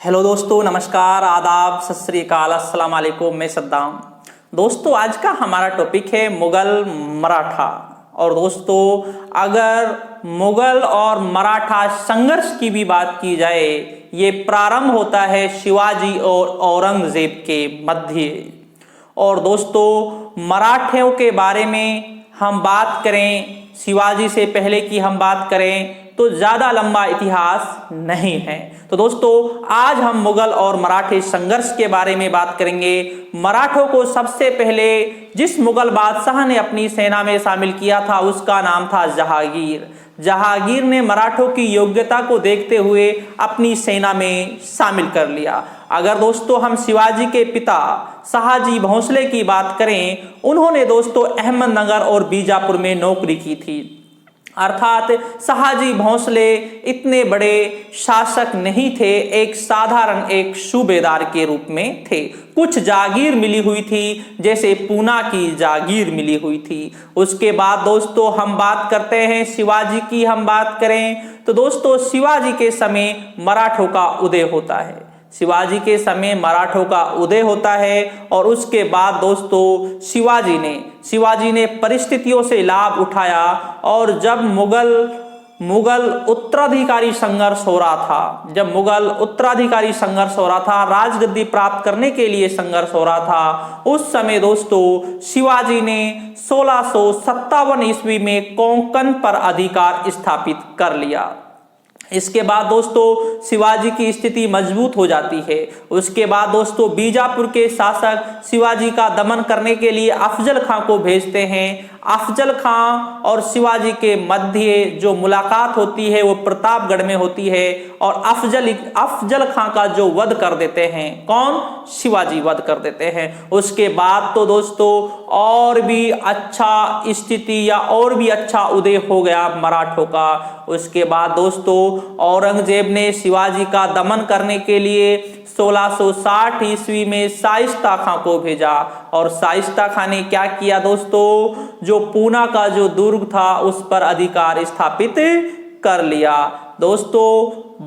Hello दोस्तों, नमस्कार, आदाब, सत श्री अकाल, अस्सलाम वालेकुम। मैं सद्दाम। दोस्तों, आज का हमारा टॉपिक है मुगल मराठा। और दोस्तों, अगर मुगल और मराठा संघर्ष की भी बात की जाए, ये प्रारंभ होता है शिवाजी और औरंगजेब के मध्य। और दोस्तों, मराठियों के बारे में हम बात करें, शिवाजी से पहले की हम बात करें तो ज्यादा लंबा इतिहास नहीं है। तो दोस्तों, आज हम मुगल और मराठे संघर्ष के बारे में बात करेंगे। मराठों को सबसे पहले जिस मुगल बादशाह ने अपनी सेना में शामिल किया था उसका नाम था जहांगीर। जहांगीर ने मराठों की योग्यता को देखते हुए अपनी सेना में शामिल कर लिया। अगर दोस्तों हम शिवाजी के पिता शहाजी भोंसले की बात करें, उन्होंने दोस्तों अहमदनगर और बीजापुर में नौकरी की थी। अर्थात शहाजी भोंसले इतने बड़े शासक नहीं थे, एक साधारण एक सूबेदार के रूप में थे। कुछ जागीर मिली हुई थी, जैसे पूना की जागीर मिली हुई थी। उसके बाद दोस्तों हम बात करते हैं शिवाजी की। हम बात करें तो दोस्तों, शिवाजी के समय मराठों का उदय होता है। शिवाजी के समय मराठों का उदय होता है और उसके बाद दोस्तों शिवाजी ने परिस्थितियों से लाभ उठाया। और जब मुगल उत्तराधिकारी संघर्ष हो रहा था, राजगद्दी प्राप्त करने के लिए संघर्ष हो रहा था, उस समय दोस्तों शिवाजी ने 1657 ईस्वी में कोंकण पर अधिकार स्थापित कर लिया। इसके बाद दोस्तों शिवाजी की स्थिति मजबूत हो जाती है। उसके बाद दोस्तों बीजापुर के शासक शिवाजी का दमन करने के लिए अफजल खां को भेजते हैं। अफजल खां और शिवाजी के मध्य जो मुलाकात होती है वो प्रतापगढ़ में होती है और अफजल खां का जो वध कर देते हैं, कौन? शिवाजी वध कर देते हैं। उसके बाद तो दोस्तों और भी अच्छा स्थिति या और भी अच्छा उदय हो गया मराठों का। उसके बाद दोस्तों औरंगजेब ने शिवाजी का दमन करने के लिए 1660 ईस्वी में शाइस्ता खां को भेजा। और शाइस्ता खां ने क्या किया दोस्तों? जो पूना का जो दुर्ग था उस पर अधिकार स्थापित कर लिया। दोस्तों,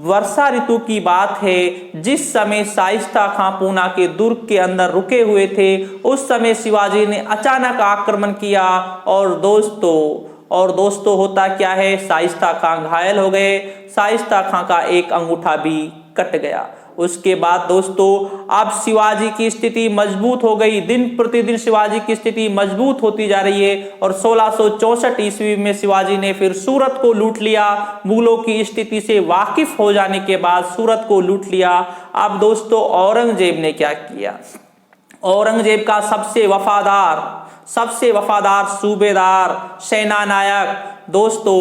वर्षा ऋतु की बात है, जिस समय शाइस्ता खां पूना के दुर्ग के अंदर रुके हुए थे, उस समय शिवाजी ने अचानक आक्रमण किया। और दोस्तों होता क्या है, शाइस्ता खां घायल हो गए। शाइस्ता खां का एक अंगूठा भी कट गया। उसके बाद दोस्तों अब शिवाजी की स्थिति मजबूत हो गई। दिन प्रतिदिन शिवाजी की स्थिति मजबूत होती जा रही है और 1664 ईस्वी में शिवाजी ने फिर सूरत को लूट लिया। मुगलों की स्थिति से वाकिफ हो जाने के बाद सूरत को लूट लिया। अब दोस्तों औरंगजेब ने क्या किया? औरंगजेब का सबसे वफादार सूबेदार सेना नायक दोस्तों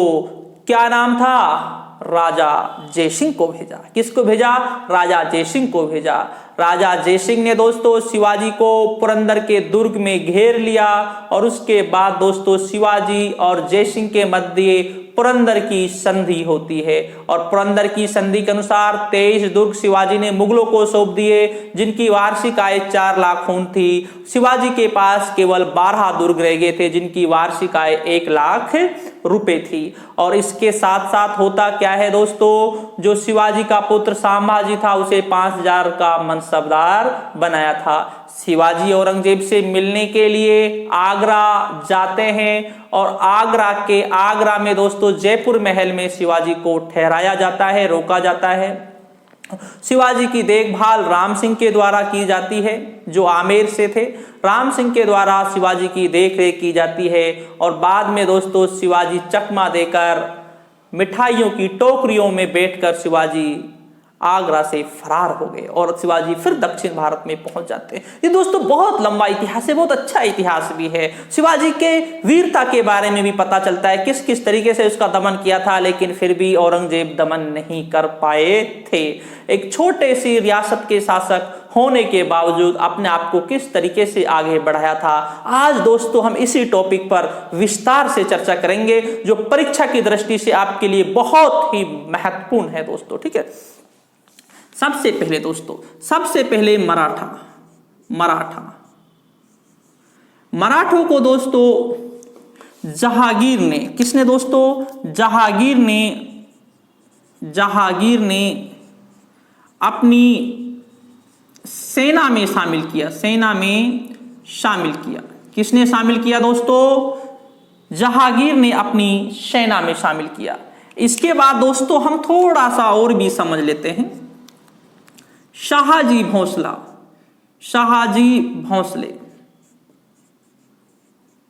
क्या नाम था? राजा जयसिंह को भेजा। किसको भेजा? राजा जयसिंह को भेजा। राजा जयसिंह ने दोस्तों शिवाजी को पुरंदर के दुर्ग में घेर लिया और उसके बाद दोस्तों शिवाजी और जयसिंह के मध्य पुरंदर की संधि होती है। और पुरंदर की संधि के अनुसार 23 दुर्ग शिवाजी ने मुगलों को सौंप दिए, जिनकी वार्षिक आय 4 लाख खून थी। शिवाजी के पास केवल 12 दुर्ग रह गए थे, जिनकी वार्षिक आय 1 लाख रुपए थी। और इसके साथ साथ होता क्या है दोस्तों, जो शिवाजी का पुत्र संभाजी था उसे 5000 का मनसबदार बनाया था। शिवाजी औरंगजेब से मिलने के लिए आगरा जाते हैं और आगरा में दोस्तों जयपुर महल में शिवाजी को ठहराया जाता है, रोका जाता है। शिवाजी की देखभाल राम सिंह के द्वारा की जाती है, जो आमेर से थे। राम सिंह के द्वारा शिवाजी की देखरेख की जाती है। और बाद में दोस्तों शिवाजी चकमा देकर मिठाइयों की टोकरियों में बैठकर शिवाजी आगरा से फरार हो गए और शिवाजी फिर दक्षिण भारत में पहुंच जाते हैं। ये दोस्तों बहुत लंबा इतिहास है, बहुत अच्छा इतिहास भी है। शिवाजी के वीरता के बारे में भी पता चलता है, किस किस तरीके से उसका दमन किया था, लेकिन फिर भी औरंगजेब दमन नहीं कर पाए थे। एक छोटे सी रियासत के शासक होने के बावजूद अपने आप को किस तरीके से आगे बढ़ाया था, आज दोस्तों हम इसी टॉपिक पर विस्तार से चर्चा करेंगे, जो परीक्षा की दृष्टि से आपके लिए बहुत ही महत्वपूर्ण है दोस्तों। ठीक है, सबसे पहले मराठों को दोस्तों जहांगीर ने, किसने दोस्तों? जहांगीर ने अपनी सेना में शामिल किया, सेना में शामिल किया। किसने शामिल किया दोस्तों? जहांगीर ने अपनी सेना में शामिल किया। इसके बाद दोस्तों हम थोड़ा सा और भी समझ लेते हैं। शाहजी भोंसला, शाहजी भोंसले,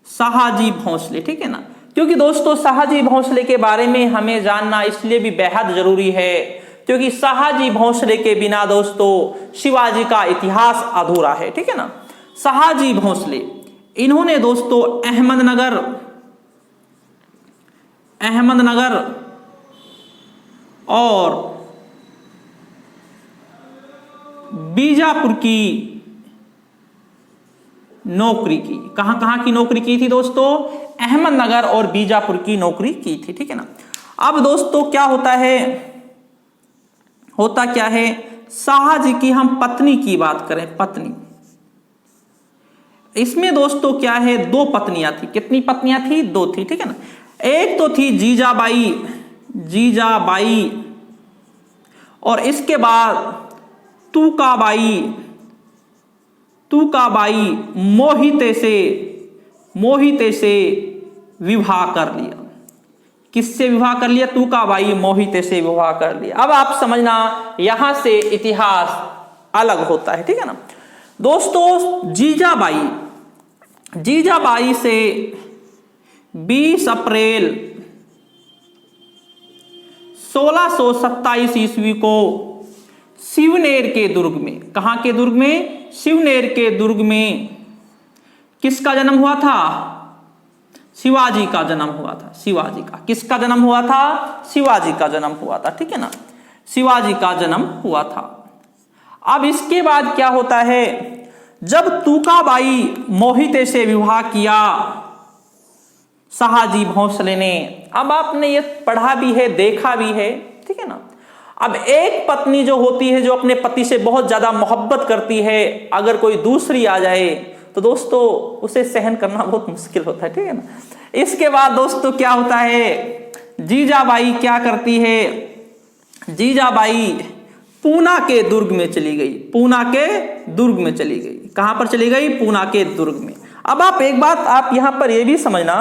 शाहजी भोंसले, ठीक है ना। क्योंकि दोस्तों शाहजी भोंसले के बारे में हमें जानना इसलिए भी बेहद जरूरी है क्योंकि शाहजी भोंसले के बिना दोस्तों शिवाजी का इतिहास अधूरा है, ठीक है ना। शाहजी भोंसले, इन्होंने दोस्तों अहमदनगर और बीजापुर की नौकरी की। कहां कहां की नौकरी की थी दोस्तों? अहमदनगर और बीजापुर की नौकरी की थी, ठीक है ना। अब दोस्तों क्या होता है, होता क्या है, शाहजी की हम पत्नी की बात करें, पत्नी, इसमें दोस्तों क्या है, दो पत्नियां थी। कितनी पत्नियां थी? दो थी, ठीक है ना। एक तो थी जीजाबाई, जीजाबाई, और इसके बाद तुकाबाई, तुकाबाई मोहिते से विवाह कर लिया। किससे विवाह कर लिया? तुकाबाई मोहिते से विवाह कर लिया। अब आप समझना यहां से इतिहास अलग होता है, ठीक है ना। दोस्तों जीजाबाई से 20 अप्रैल 1627 ईस्वी को शिवनेर के दुर्ग में, कहां के दुर्ग में? शिवनेर के दुर्ग में किसका जन्म हुआ था? शिवाजी का जन्म हुआ था। शिवाजी का, किसका जन्म हुआ था? शिवाजी का जन्म हुआ था, ठीक है ना। शिवाजी का जन्म हुआ था। अब इसके बाद क्या होता है, जब तुकाबाई मोहिते से विवाह किया शाहजी भोंसले ने, अब आपने ये पढ़ा भी है, देखा भी है, ठीक है ना। अब एक पत्नी जो होती है, जो अपने पति से बहुत ज्यादा मोहब्बत करती है, अगर कोई दूसरी आ जाए तो दोस्तों उसे सहन करना बहुत मुश्किल होता है, ठीक है ना। इसके बाद दोस्तों क्या होता है, जीजाबाई क्या करती है, जीजाबाई पूना के दुर्ग में चली गई, पूना के दुर्ग में चली गई। कहां पर चली गई? पूना के दुर्ग में। अब आप एक बात आप यहां पर यह भी समझना,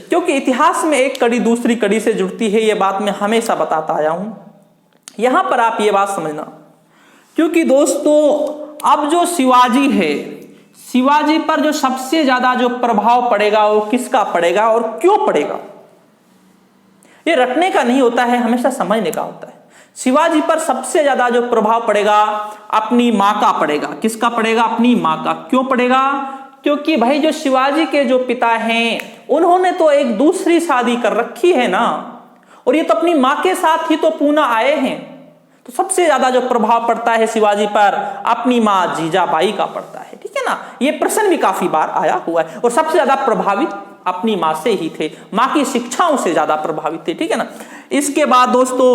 क्योंकि इतिहास में एक कड़ी दूसरी कड़ी से जुड़ती है, यह बात मैं हमेशा बताता आया हूं। यहां पर आप ये बात समझना, क्योंकि दोस्तों अब जो शिवाजी है, शिवाजी पर जो सबसे ज्यादा जो प्रभाव पड़ेगा वो किसका पड़ेगा और क्यों पड़ेगा, ये रटने का नहीं होता है, हमेशा समझने का होता है। शिवाजी पर सबसे ज्यादा जो प्रभाव पड़ेगा अपनी मां का पड़ेगा। किसका पड़ेगा? अपनी मां का। क्यों पड़ेगा? क्योंकि भाई जो शिवाजी के जो पिता हैं उन्होंने तो एक दूसरी शादी कर रखी है ना, और ये तो अपनी मां के साथ ही तो पूना आए हैं, तो सबसे ज्यादा जो प्रभाव पड़ता है शिवाजी पर अपनी मां जीजाबाई का पड़ता है, ठीक है ना। ये प्रश्न भी काफी बार आया हुआ है, और सबसे ज्यादा प्रभावित अपनी मां से ही थे, मां की शिक्षाओं से ज्यादा प्रभावित थे, ठीक है ना। इसके बाद दोस्तों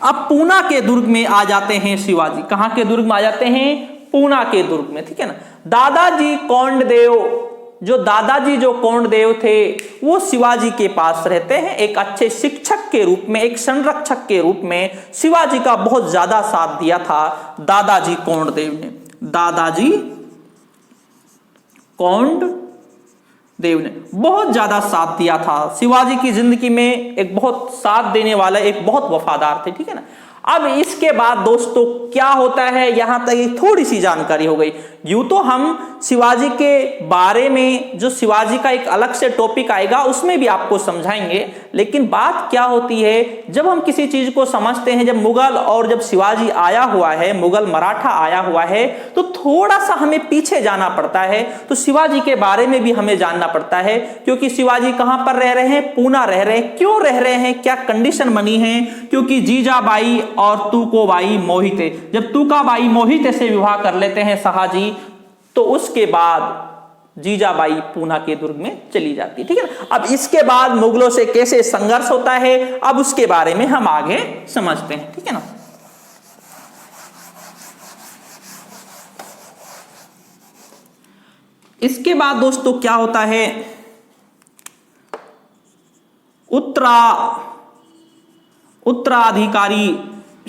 अब पूना के दुर्ग में आ जाते हैं शिवाजी। कहां के दुर्ग में आ जाते हैं? पूना के दुर्ग में, ठीक है ना। दादाजी कोंडदेव थे वो शिवाजी के पास रहते हैं। एक अच्छे शिक्षक के रूप में, एक संरक्षक के रूप में शिवाजी का बहुत ज्यादा साथ दिया था दादाजी कोंडदेव ने। दादाजी कोंडदेव ने बहुत ज्यादा साथ दिया था शिवाजी की जिंदगी में, एक बहुत साथ देने वाला, एक बहुत वफादार थे, ठीक है ना। अब इसके बाद दोस्तों क्या होता है, यहां तक एक थोड़ी सी जानकारी हो गई। यूं तो हम शिवाजी के बारे में, जो शिवाजी का एक अलग से टॉपिक आएगा उसमें भी आपको समझाएंगे, लेकिन बात क्या होती है, जब हम किसी चीज को समझते हैं, जब मुगल और जब शिवाजी आया हुआ है, मुगल मराठा आया हुआ है, तो थोड़ा सा हमें पीछे जाना पड़ता है। तो शिवाजी के बारे में भी हमें जानना पड़ता है, क्योंकि शिवाजी कहां पर रह रहे हैं? पूना रह रहे हैं। क्यों रह रहे हैं? क्या कंडीशन बनी है? क्योंकि जीजाबाई और तुकोबाई मोहिते, जब तुकाबाई मोहिते से विवाह कर लेते हैं शाहजी, तो उसके बाद जीजाबाई पूना के दुर्ग में चली जाती है, ठीक है ना। अब इसके बाद मुगलों से कैसे संघर्ष होता है, अब उसके बारे में हम आगे समझते हैं, ठीक है ना। इसके बाद दोस्तों क्या होता है, उत्तराधिकारी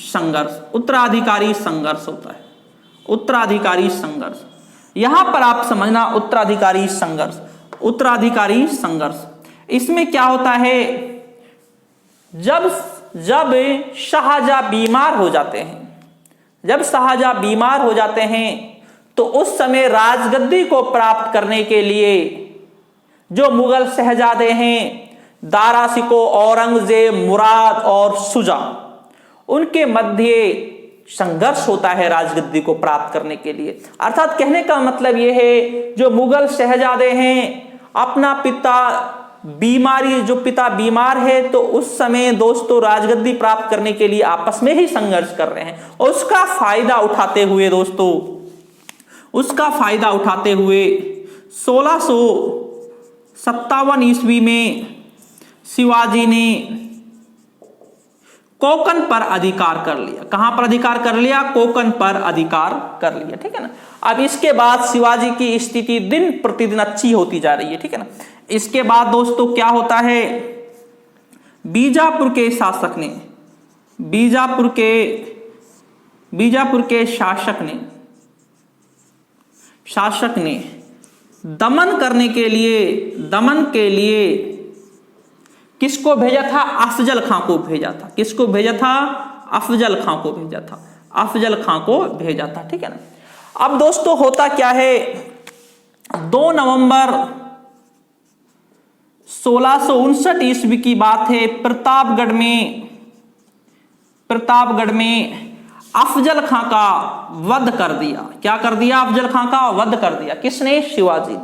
संघर्ष, उत्तराधिकारी संघर्ष होता है, उत्तराधिकारी संघर्ष। यहां पर आप समझना उत्तराधिकारी संघर्ष, उत्तराधिकारी संघर्ष। इसमें क्या होता है, जब शाहजहां बीमार हो जाते हैं, जब शाहजहां बीमार हो जाते हैं तो उस समय राजगद्दी को प्राप्त करने के लिए जो मुगल शहजादे हैं, दारा शिकोह, औरंगजेब, मुराद और शुजा, उनके मध्य संघर्ष होता है राजगद्दी को प्राप्त करने के लिए। अर्थात कहने का मतलब यह है, जो मुगल शहजादे हैं, अपना पिता पिता बीमार है, तो उस समय दोस्तों राजगद्दी प्राप्त करने के लिए आपस में ही संघर्ष कर रहे हैं। और उसका फायदा उठाते हुए दोस्तों, उसका फायदा उठाते हुए 1657 ईस्वी में शिवाजी ने कोंकण पर अधिकार कर लिया। कहां पर अधिकार कर लिया? कोंकण पर अधिकार कर लिया, ठीक है ना। अब इसके बाद शिवाजी की स्थिति दिन प्रतिदिन अच्छी होती जा रही है, ठीक है ना। इसके बाद दोस्तों क्या होता है, बीजापुर के शासक ने, बीजापुर के शासक ने दमन के लिए किसको भेजा था? अफजल खां को भेजा था। किसको भेजा था? अफजल खां को भेजा था, अफजल खां को भेजा था, ठीक है ना। अब दोस्तों होता क्या है, 2 नवंबर 1659 ईस्वी की बात है, प्रतापगढ़ में अफजल खां का वध कर दिया। क्या कर दिया? अफजल खां का वध कर दिया। किसने? शिवाजी ने।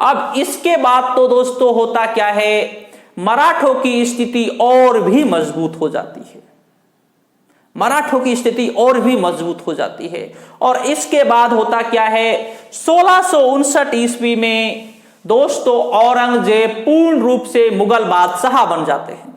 अब इसके बाद तो दोस्तों होता क्या है, मराठों की स्थिति और भी मजबूत हो जाती है, मराठों की स्थिति और भी मजबूत हो जाती है। और इसके बाद होता क्या है, 1659 ईस्वी में दोस्तों औरंगजेब पूर्ण रूप से मुगल बादशाह बन जाते हैं।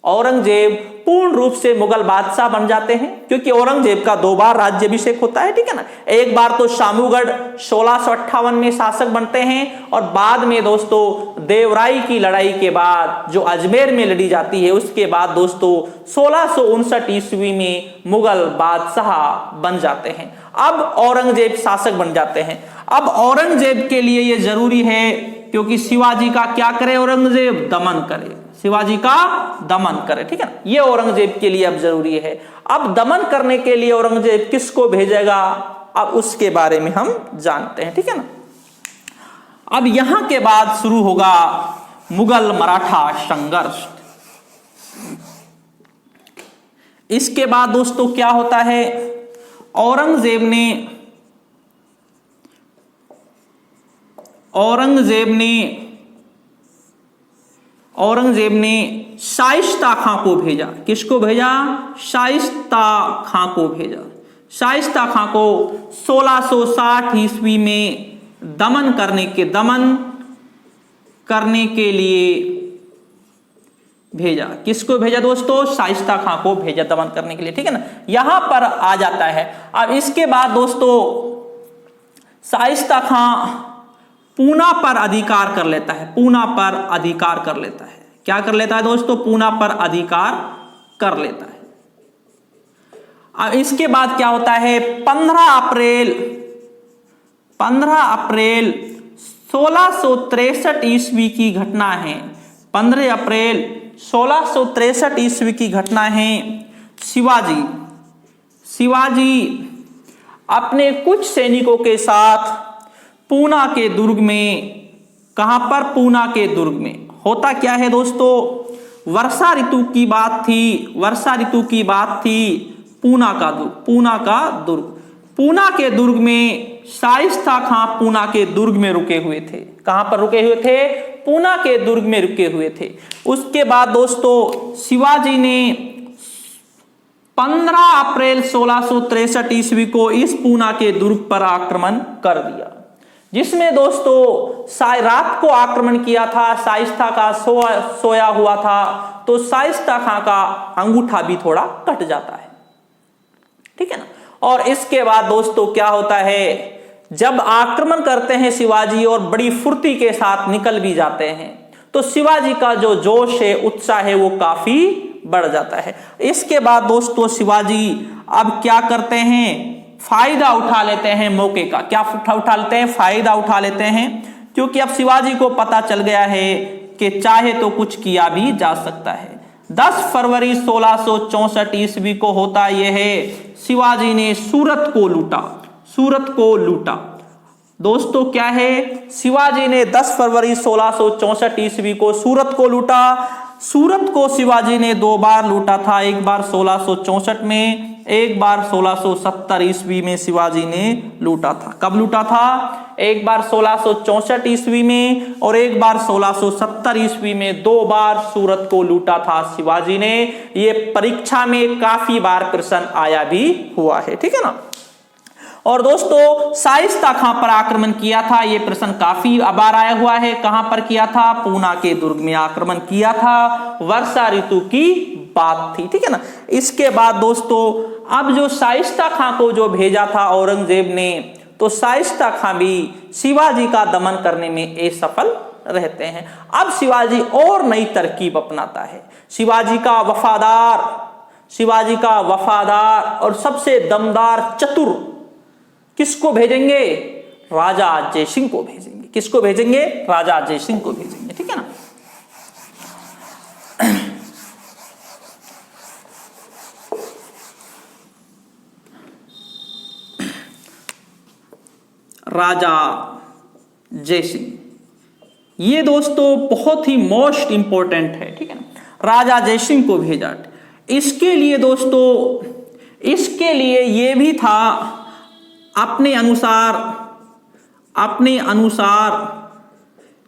औरंगजेब पूर्ण रूप से मुगल बादशाह बन जाते हैं, क्योंकि औरंगजेब का 2 बार राज्याभिषेक होता है, ठीक है ना। एक बार तो शामूगढ़ 1658 में शासक बनते हैं, और बाद में दोस्तों देवराई की लड़ाई के बाद जो अजमेर में लड़ी जाती है, उसके बाद दोस्तों 1659 ईस्वी में मुगल बादशाह बन जाते हैं। अब औरंगजेब शासक बन जाते हैं। अब औरंगजेब के लिए यह जरूरी है, क्योंकि शिवाजी का क्या करे औरंगजेब? दमन करे, शिवाजी का दमन करे, ठीक है ना। यह औरंगजेब के लिए अब जरूरी है। अब दमन करने के लिए औरंगजेब किसको भेजेगा, अब उसके बारे में हम जानते हैं, ठीक है ना। अब यहां के बाद शुरू होगा मुगल मराठा संघर्ष। इसके बाद दोस्तों क्या होता है, औरंगजेब ने शाइस्ता खां को भेजा। किसको भेजा? शाइस्ता खां को भेजा। शाइस्ता खां को 1660 ईस्वी में दमन करने के लिए भेजा। किसको भेजा दोस्तों? शाइस्ता खां को भेजा दमन करने के लिए, ठीक है ना। यहां पर आ जाता है। अब इसके बाद दोस्तों शाइस्ता खां पूना पर अधिकार कर लेता है, पूना पर अधिकार कर लेता है। क्या कर लेता है दोस्तों? पूना पर अधिकार कर लेता है। अब इसके बाद क्या होता है, 15 अप्रैल 1663 ईस्वी की घटना है। 15 अप्रैल 1663 ईस्वी की घटना है। शिवाजी अपने कुछ सैनिकों के साथ पूना के दुर्ग में, कहां पर? पूना के दुर्ग में। होता क्या है दोस्तों, वर्षा ऋतु की बात थी। पूना का दुर्ग, पूना के दुर्ग में शाइस्ता खां पूना के दुर्ग में रुके हुए थे। कहां पर रुके हुए थे? पूना के दुर्ग में रुके हुए थे। उसके बाद दोस्तों शिवाजी ने 15 अप्रैल 1663 ईस्वी को इस पूना के दुर्ग पर आक्रमण कर दिया, जिसमें दोस्तों रात को आक्रमण किया था। शाइस्ता का सोया हुआ था, तो शाइस्ता खां का अंगूठा भी थोड़ा कट जाता है, ठीक है ना। और इसके बाद दोस्तों क्या होता है, जब आक्रमण करते हैं शिवाजी और बड़ी फुर्ती के साथ निकल भी जाते हैं, तो शिवाजी का जो जोश है, उत्साह है, वो काफी बढ़ जाता है। इसके बाद दोस्तों शिवाजी अब क्या करते हैं, फायदा उठा लेते हैं मौके का। क्या उठा लेते हैं, फायदा उठा लेते हैं, क्योंकि अब शिवाजी को पता चल गया है कि चाहे तो कुछ किया भी जा सकता है। 10 फरवरी 1664 ईस्वी को होता यह है, शिवाजी ने सूरत को लूटा। सूरत को लूटा दोस्तों क्या है, शिवाजी ने 10 फरवरी 1664 ईस्वी को सूरत को लूटा। सूरत को शिवाजी ने 2 बार लूटा था, एक बार 1664 में, एक बार 1670 ईस्वी में शिवाजी ने लूटा था। कब लूटा था, एक बार 1664 ईस्वी में और एक बार 1670 ईस्वी में, 2 बार सूरत को लूटा था शिवाजी ने। ये परीक्षा में काफी बार प्रश्न आया भी हुआ है, ठीक है ना। और दोस्तों शाइस्ता खां पर आक्रमण किया था, यह प्रश्न काफी बार आया हुआ है। कहां पर किया था, पूना के दुर्ग में आक्रमण किया था, वर्षा ऋतु की बात थी, ठीक है ना। इसके बाद दोस्तों अब जो शाइस्ता खां को जो भेजा था औरंगजेब ने, तो शाइस्ता खां भी शिवाजी का दमन करने में असफल रहते हैं। अब शिवाजी और नई तरकीब अपनाता है। शिवाजी का वफादार और सबसे दमदार चतुर किसको भेजेंगे, राजा जयसिंह को भेजेंगे। किसको भेजेंगे, राजा जयसिंह को भेजेंगे, ठीक है ना। राजा जयसिंह ये दोस्तों बहुत ही मोस्ट इंपॉर्टेंट है, ठीक है ना। राजा जयसिंह को भेजा। इसके लिए दोस्तों, इसके लिए ये भी था अपने अनुसार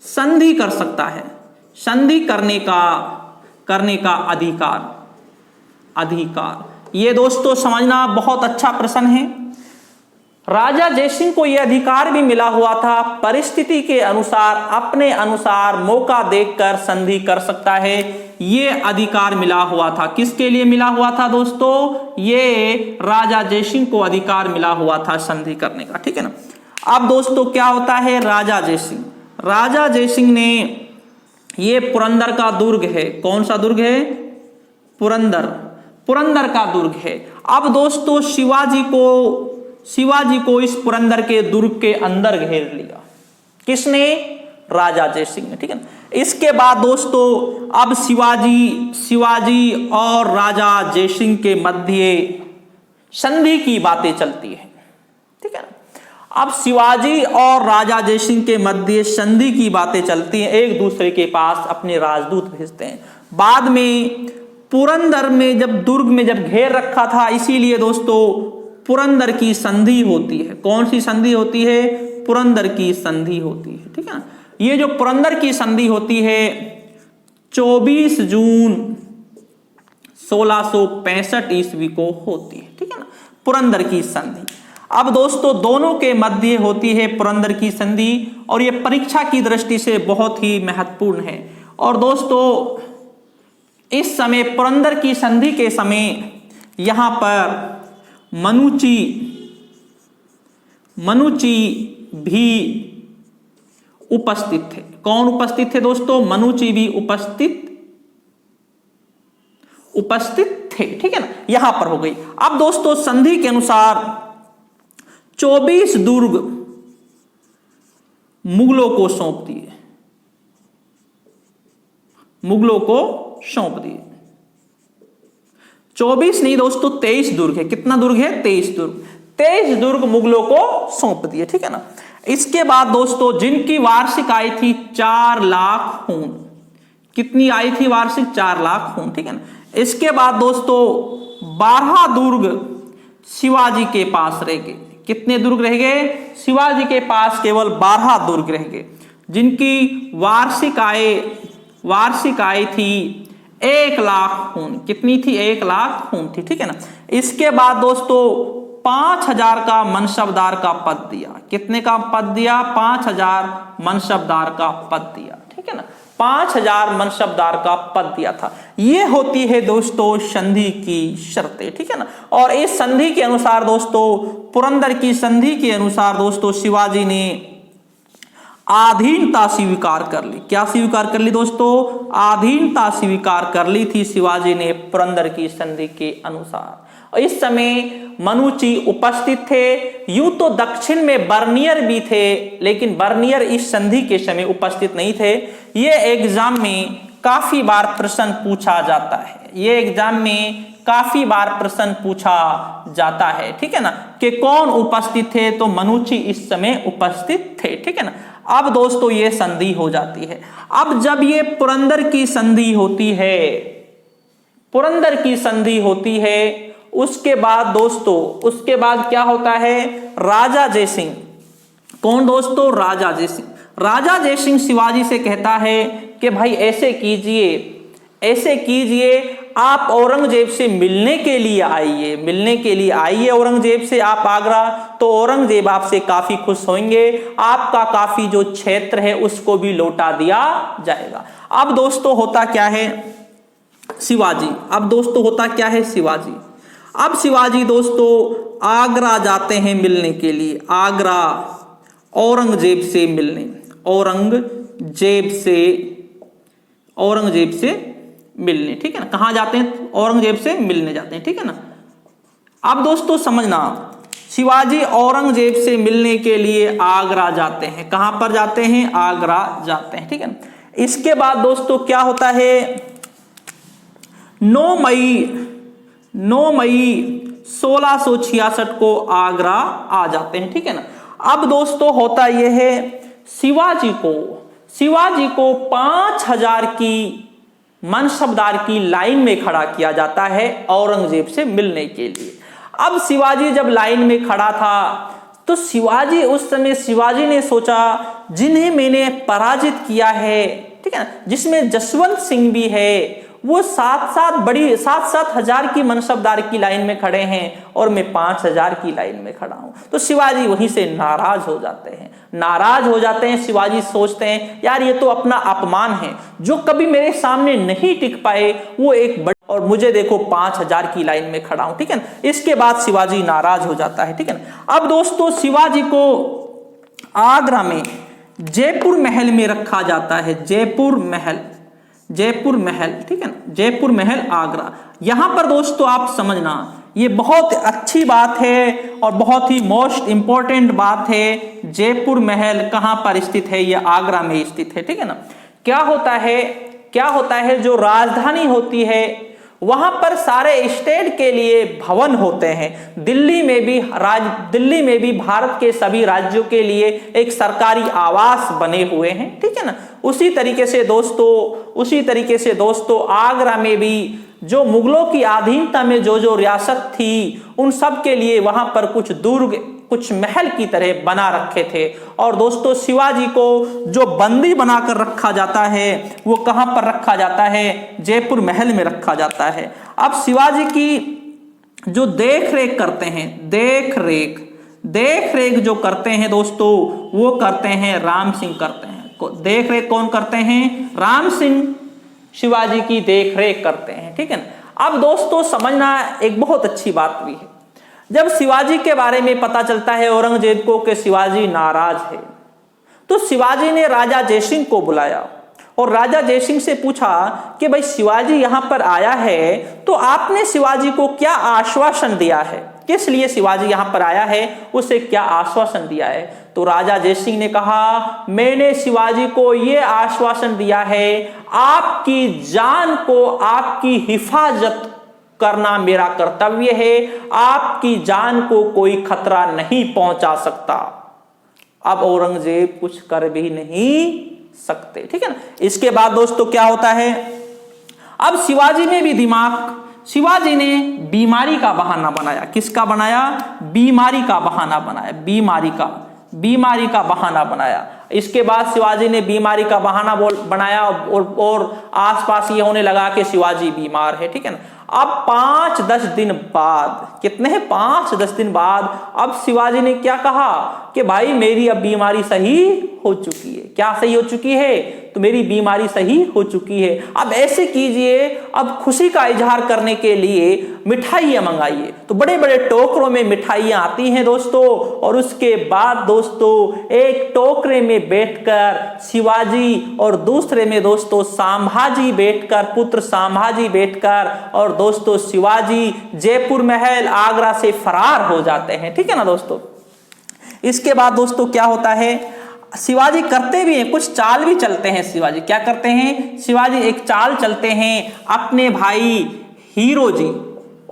संधि कर सकता है, संधि करने का अधिकार। ये दोस्तों समझना बहुत अच्छा प्रश्न है। राजा जयसिंह को यह अधिकार भी मिला हुआ था, परिस्थिति के अनुसार अपने अनुसार मौका देखकर संधि कर सकता है। ये अधिकार मिला हुआ था, किसके लिए मिला हुआ था दोस्तों, ये राजा जयसिंह को अधिकार मिला हुआ था संधि करने का, ठीक है ना। अब दोस्तों क्या होता है, राजा जयसिंह ने, ये पुरंदर का दुर्ग है। कौन सा दुर्ग है, पुरंदर का दुर्ग है। अब दोस्तों शिवाजी को इस पुरंदर के दुर्ग के अंदर घेर लिया। किसने, राजा जयसिंह ने, ठीक है ना। इसके बाद दोस्तों अब शिवाजी और राजा जयसिंह के मध्य संधि की बातें चलती है, ठीक है ना। अब शिवाजी और राजा जयसिंह के मध्य संधि की बातें चलती हैं, एक दूसरे के पास अपने राजदूत भेजते हैं। बाद में पुरंदर में जब दुर्ग में जब घेर रखा था, इसीलिए दोस्तों पुरंदर की संधि होती है। कौन सी संधि होती है, पुरंदर की संधि होती है, ठीक है ना। ये जो पुरंदर की संधि होती है 24 जून 1665 ईस्वी को होती है, ठीक है ना, पुरंदर की संधि। अब दोस्तों दोनों के मध्य होती है पुरंदर की संधि, और ये परीक्षा की दृष्टि से बहुत ही महत्वपूर्ण है। और दोस्तों इस समय पुरंदर की संधि के समय यहां पर मनुची भी उपस्थित थे। कौन उपस्थित थे दोस्तों, मनुची भी उपस्थित थे, ठीक है ना, यहां पर हो गई। अब दोस्तों संधि के अनुसार 24 दुर्ग मुगलों को सौंप दिए, 24 नहीं दोस्तों 23 दुर्ग है। कितना दुर्ग है, 23 दुर्ग मुगलों को सौंप दिए, ठीक है ना। इसके बाद दोस्तों जिनकी वार्षिक आय थी 4 लाख खून, कितनी आई थी वार्षिक, 4 लाख खून, ठीक है ना। इसके बाद दोस्तों 12 दुर्ग शिवाजी के पास रह गए। कितने दुर्ग रह गए, शिवाजी के पास केवल 12 दुर्ग रह गए, जिनकी वार्षिक आय थी 1 लाख खून। कितनी थी, 1 लाख खून थी, ठीक है ना। इसके बाद दोस्तों 5000 का मनसबदार का पद दिया। कितने का पद दिया, 5000 मनसबदार का पद दिया, ठीक है ना, 5000 मनसबदार का पद दिया था। ये होती है दोस्तों संधि की शर्तें, ठीक है ना। और इस संधि के अनुसार दोस्तों, पुरंदर की संधि के अनुसार दोस्तों शिवाजी ने अधीनता स्वीकार कर ली। क्या स्वीकार कर ली दोस्तों? अधीनता स्वीकार कर ली थी शिवाजी ने पुरंदर की संधि के अनुसार। इस समय मनुची उपस्थित थे। यूं तो दक्षिण में बर्नियर भी थे, लेकिन बर्नियर इस संधि के समय उपस्थित नहीं थे। ये एग्जाम में काफी बार प्रश्न पूछा जाता है, ये एग्जाम में काफी बार प्रश्न पूछा जाता है, ठीक है ना, कि कौन उपस्थित थे? तो मनुची इस समय उपस्थित थे, ठीक है ना। अब दोस्तों ये संधि हो जाती है। अब जब ये पुरंदर की संधि होती है, पुरंदर की संधि होती है, उसके बाद दोस्तों, उसके बाद क्या होता है? राजा जयसिंह। कौन दोस्तों? राजा जयसिंह। राजा जयसिंह शिवाजी से कहता है कि भाई ऐसे कीजिए, ऐसे कीजिए, आप औरंगजेब से मिलने के लिए आइए, मिलने के लिए आइए औरंगजेब से आप आगरा, तो औरंगजेब आपसे काफी खुश होंगे, आपका काफी जो क्षेत्र है उसको भी लौटा दिया जाएगा। अब दोस्तों होता क्या है? शिवाजी, अब दोस्तों होता क्या है? शिवाजी, अब शिवाजी दोस्तों आगरा जाते हैं मिलने के लिए, आगरा औरंगजेब से मिलने, औरंगजेब से मिलने, ठीक है ना। कहां जाते हैं? औरंगजेब से मिलने जाते हैं, ठीक है ना। अब दोस्तों समझना, शिवाजी औरंगजेब से मिलने के लिए आगरा जाते हैं। कहां पर जाते हैं? आगरा जाते हैं, ठीक है ना। इसके बाद दोस्तों क्या होता है? 9 मई 1666 को आगरा आ जाते हैं, ठीक है ना। अब दोस्तों होता यह है, शिवाजी को 5000 की मनसबदार की लाइन में खड़ा किया जाता है औरंगजेब से मिलने के लिए। अब शिवाजी जब लाइन में खड़ा था, तो शिवाजी उस समय शिवाजी ने सोचा, जिन्हें मैंने पराजित किया है, ठीक है ना, जिसमें जसवंत सिंह भी है, वो 7-7 हजार की मनसबदार की लाइन में खड़े हैं और मैं 5000 की लाइन में खड़ा हूं। तो शिवाजी वहीं से नाराज हो जाते हैं, शिवाजी सोचते हैं यार ये तो अपना अपमान है, जो कभी मेरे सामने नहीं टिक पाए वो एक बड़ा, और मुझे देखो 5000 की लाइन में खड़ा हूं, ठीक है ना। इसके बाद शिवाजी नाराज हो जाता है, ठीक है ना। अब दोस्तों शिवाजी को आगरा में जयपुर महल में रखा जाता है, जयपुर महल, ठीक है ना, जयपुर महल आगरा। यहां पर दोस्तों आप समझना, ये बहुत अच्छी बात है और बहुत ही मोस्ट इंपॉर्टेंट बात है। जयपुर महल कहां पर स्थित है? ये आगरा में स्थित है, ठीक है ना। क्या होता है, जो राजधानी होती है वहां पर सारे स्टेट के लिए भवन होते हैं। दिल्ली में भी भारत के सभी राज्यों के लिए एक सरकारी आवास बने हुए हैं, ठीक है ना। उसी तरीके से दोस्तों आगरा में भी जो मुगलों की अधीनता में जो रियासत थी, उन सब के लिए वहां पर कुछ दुर्ग, कुछ महल की तरह बना रखे थे। और दोस्तों शिवाजी को जो बंदी बनाकर रखा जाता है, वो कहां पर रखा जाता है? जयपुर महल में रखा जाता है। अब शिवाजी की जो देख रेख करते हैं, देख रेख जो करते हैं दोस्तों, वो करते हैं राम सिंह करते हैं। देख रेख कौन करते हैं? राम सिंह शिवाजी की देख रेख करते हैं, ठीक है ना। अब दोस्तों समझना एक बहुत अच्छी बात भी है, जब शिवाजी के बारे में पता चलता है औरंगजेब को कि शिवाजी नाराज है, तो शिवाजी ने राजा जयसिंह को बुलाया और राजा जयसिंह से पूछा कि भाई शिवाजी यहां पर आया है, तो आपने शिवाजी को क्या आश्वासन दिया है, किस लिए शिवाजी यहां पर आया है, उसे क्या आश्वासन दिया है? तो राजा जयसिंह ने कहा, मैंने शिवाजी को यह आश्वासन दिया है, आपकी जान को, आपकी हिफाजत करना मेरा कर्तव्य है, आपकी जान को कोई खतरा नहीं पहुंचा सकता। अब औरंगजेब कुछ कर भी नहीं सकते, ठीक है ना। इसके बाद दोस्तों क्या होता है? अब शिवाजी ने भी शिवाजी ने बीमारी का बहाना बनाया। किसका बनाया? बीमारी का बहाना बनाया, बीमारी का बहाना बनाया। इसके बाद शिवाजी ने बीमारी का बहाना बनाया और आसपास ये होने लगा कि शिवाजी बीमार है, ठीक है ना। अब 5-10 दिन बाद, कितने हैं? 5-10 दिन बाद अब शिवाजी ने क्या कहा कि भाई मेरी अब बीमारी सही हो चुकी है। क्या सही हो चुकी है? तो मेरी बीमारी सही हो चुकी है। अब ऐसे कीजिए, अब खुशी का इजहार करने के लिए मिठाइयाँ मंगाइए। तो बड़े बड़े टोकरों में मिठाइयाँ आती हैं दोस्तों, और उसके बाद दोस्तों एक टोकरे में बैठकर शिवाजी और दूसरे में दोस्तों संभाजी बैठकर, पुत्र संभाजी बैठकर, और दोस्तों शिवाजी जयपुर महल आगरा से फरार हो जाते हैं। ठीक है ना दोस्तों। इसके बाद दोस्तों क्या होता है, शिवाजी करते भी हैं, कुछ चाल भी चलते हैं। शिवाजी क्या करते हैं, शिवाजी एक चाल चलते हैं अपने भाई हीरो जी।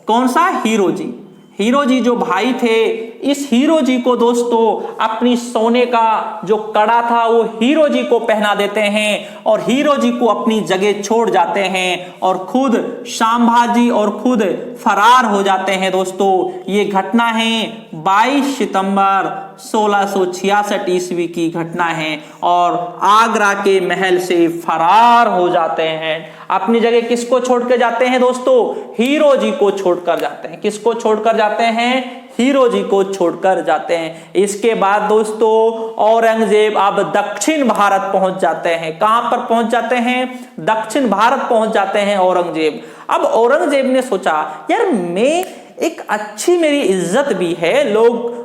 कौन सा, हीरो जी। हीरो जी जो भाई थे, इस हीरो जी को दोस्तों अपनी सोने का जो कड़ा था वो हीरो जी को पहना देते हैं, और हीरो जी को अपनी जगह छोड़ जाते हैं, और खुद संभाजी और खुद फरार हो जाते हैं दोस्तों। ये घटना है 22 सितंबर 1666 ईस्वी की घटना है, और आगरा के महल से फरार हो जाते हैं। अपनी जगह किसको छोड़ के जाते हैं दोस्तों, हीरो जी को छोड़कर जाते हैं। किसको छोड़कर जाते हैं, हीरो जी को छोड़कर जाते हैं। इसके बाद दोस्तों औरंगजेब अब दक्षिण भारत पहुंच जाते हैं। कहां पर पहुंच जाते हैं, दक्षिण भारत पहुंच जाते हैं औरंगजेब। अब औरंगजेब ने सोचा यार मैं एक अच्छी, मेरी इज्जत भी है,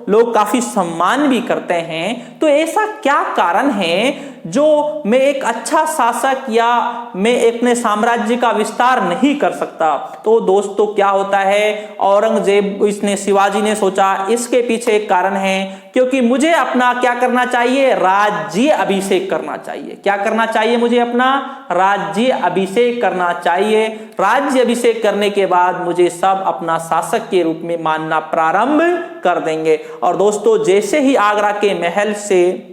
लोग काफी सम्मान भी करते हैं, तो ऐसा क्या कारण है जो मैं एक अच्छा शासक या मैं अपने साम्राज्य का विस्तार नहीं कर सकता। तो दोस्तों क्या होता है, औरंगजेब, इसने शिवाजी ने सोचा इसके पीछे एक कारण है, क्योंकि मुझे अपना क्या करना चाहिए, राज्य अभिषेक करना चाहिए। क्या करना चाहिए, मुझे अपना राज्य अभिषेक करना चाहिए। राज्य अभिषेक करने के बाद मुझे सब अपना शासक के रूप में मानना प्रारंभ कर देंगे। और दोस्तों जैसे ही आगरा के महल से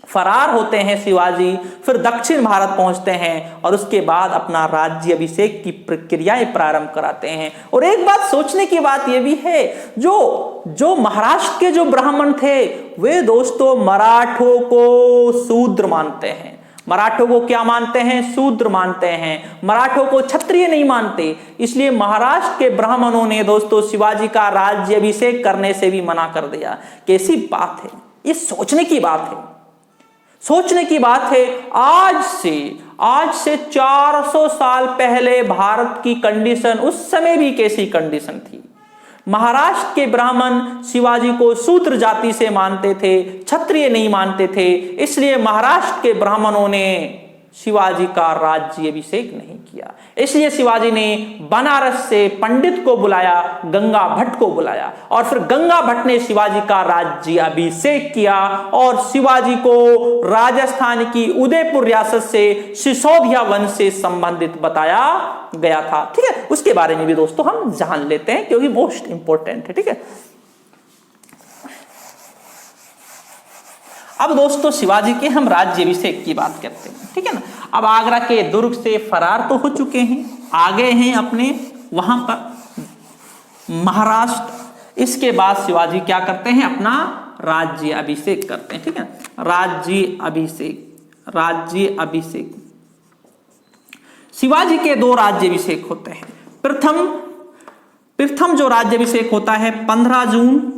फरार होते हैं शिवाजी, फिर दक्षिण भारत पहुंचते हैं, और उसके बाद अपना राज्य अभिषेक की प्रक्रियाएं प्रारंभ कराते हैं। और एक बात सोचने की बात यह भी है, जो महाराष्ट्र के जो ब्राह्मण थे वे दोस्तों मराठों को शूद्र मानते हैं। मराठों को क्या मानते हैं, शूद्र मानते हैं। मराठों को क्षत्रिय नहीं मानते। इसलिए महाराष्ट्र के ब्राह्मणों ने दोस्तों शिवाजी का राज्य अभिषेक करने से भी मना कर दिया। कैसी बात है, ये सोचने की बात है, सोचने की बात है। आज से 400 साल पहले भारत की कंडीशन, उस समय भी कैसी कंडीशन थी। महाराष्ट्र के ब्राह्मण शिवाजी को शूद्र जाति से मानते थे, क्षत्रिय नहीं मानते थे। इसलिए महाराष्ट्र के ब्राह्मणों ने शिवाजी का राज्य अभिषेक नहीं किया। इसलिए शिवाजी ने बनारस से पंडित को बुलाया, गंगा भट्ट को बुलाया, और फिर गंगा भट्ट ने शिवाजी का राज्य अभिषेक किया, और शिवाजी को राजस्थान की उदयपुर रियासत से सिसोदिया वंश से संबंधित बताया गया था। ठीक है, उसके बारे में भी दोस्तों हम जान लेते हैं, क्योंकि मोस्ट इंपॉर्टेंट है। ठीक है, अब दोस्तों शिवाजी के हम राज्य अभिषेक की बात करते हैं। ठीक है ना। अब आगरा के दुर्ग से फरार तो हो चुके हैं, आ गए हैं अपने वहां पर महाराष्ट्र। इसके बाद शिवाजी क्या करते हैं, अपना राज्य अभिषेक करते हैं। ठीक है, राज्य अभिषेक शिवाजी के 2 राज्य अभिषेक होते हैं। प्रथम जो राज्य अभिषेक होता है 15 जून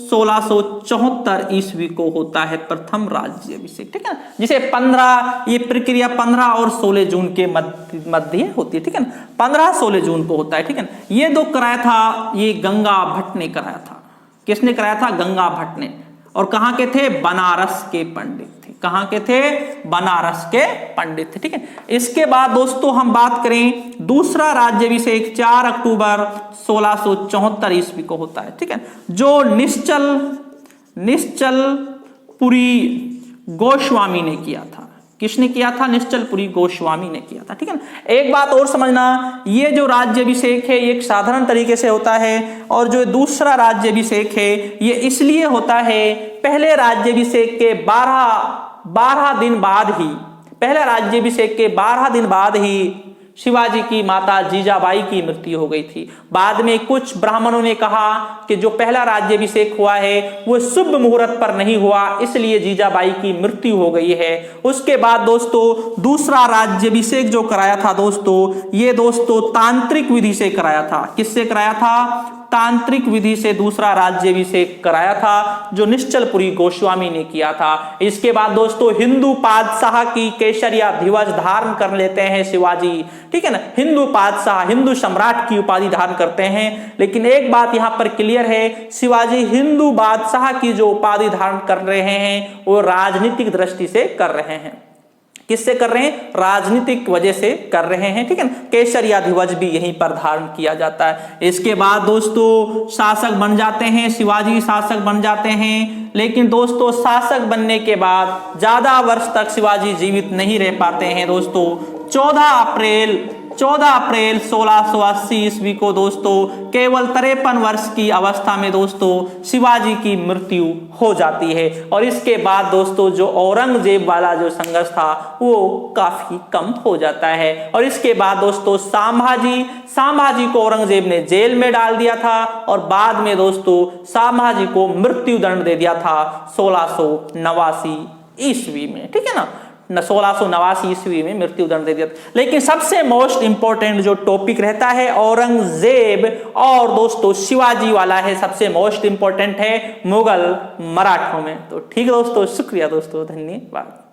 1674 ईस्वी को होता है प्रथम राज्य अभिषेक। ठीक है, जिसे 15, ये प्रक्रिया 15 और 16 जून के मध्य होती है। ठीक है ना, 15-16 जून को होता है। ठीक है, ये 2 कराया था, ये गंगा भट्ट ने कराया था। किसने कराया था, गंगा भट्ट ने। और कहां के थे, बनारस के पंडित थे। कहां के थे, बनारस के पंडित थे। ठीक है, इसके बाद दोस्तों हम बात करें दूसरा राज्य अभिषेक 4 अक्टूबर 1674 ईस्वी को होता है। ठीक है, जो निश्चलपुरी गोस्वामी ने किया था। किसने किया था, निश्चलपुरी गोस्वामी ने किया था। ठीक है ना। एक बात और समझना, ये जो राज्य अभिषेक है ये एक साधारण तरीके से होता है, और जो दूसरा राज्य अभिषेक है ये इसलिए होता है, पहले राज्य अभिषेक के 12 दिन बाद ही, पहले राज्याभिषेक के 12 दिन बाद ही शिवाजी की माता जीजाबाई की मृत्यु हो गई थी। बाद में कुछ ब्राह्मणों ने कहा कि जो पहला राज्याभिषेक हुआ है वो शुभ मुहूर्त पर नहीं हुआ, इसलिए जीजाबाई की मृत्यु हो गई है। उसके बाद दोस्तों दूसरा राज्याभिषेक जो कराया था दोस्तों, ये दोस्तों तांत्रिक विधि से कराया था। किससे कराया था, तांत्रिक विधि से दूसरा राज्याभिषेक कराया था, जो निश्चलपुरी गोस्वामी ने किया था। इसके बाद दोस्तों हिंदू पातशाह की केसरिया ध्वज धारण कर लेते हैं शिवाजी, ठीक है ना, हिंदू पातशाह, हिंदू सम्राट की उपाधि धारण करते हैं। लेकिन एक बात यहां पर क्लियर है, शिवाजी हिंदू बादशाह की जो उपाधि धारण कर रहे हैं वो राजनीतिक दृष्टि से कर रहे हैं। किससे कर रहे हैं? राजनीतिक वजह से कर रहे हैं, ठीक है ना। केसरिया ध्वज भी यहीं पर धारण किया जाता है। इसके बाद दोस्तों शासक बन जाते हैं, शिवाजी शासक बन जाते हैं। लेकिन दोस्तों शासक बनने के बाद ज्यादा वर्ष तक शिवाजी जीवित नहीं रह पाते हैं दोस्तों। 14 अप्रैल 1680 ईस्वी को दोस्तों केवल 53 वर्ष की अवस्था में दोस्तों शिवाजी की मृत्यु हो जाती है। और इसके बाद दोस्तों जो औरंगजेब वाला जो संघर्ष था वो काफी कम हो जाता है। और इसके बाद दोस्तों संभाजी को औरंगजेब ने जेल में डाल दिया था और बाद में दोस्तों संभाजी को मृत्यु दंड दे दिया था 1689 ईस्वी में, ठीक है ना। 1689 ईस्वी में मृत्यु दंड दे दिया। लेकिन सबसे मोस्ट इंपॉर्टेंट जो टॉपिक रहता है औरंगजेब और दोस्तों शिवाजी वाला है, सबसे मोस्ट इंपॉर्टेंट है मुगल मराठों में। तो ठीक है दोस्तों, शुक्रिया दोस्तों, धन्यवाद।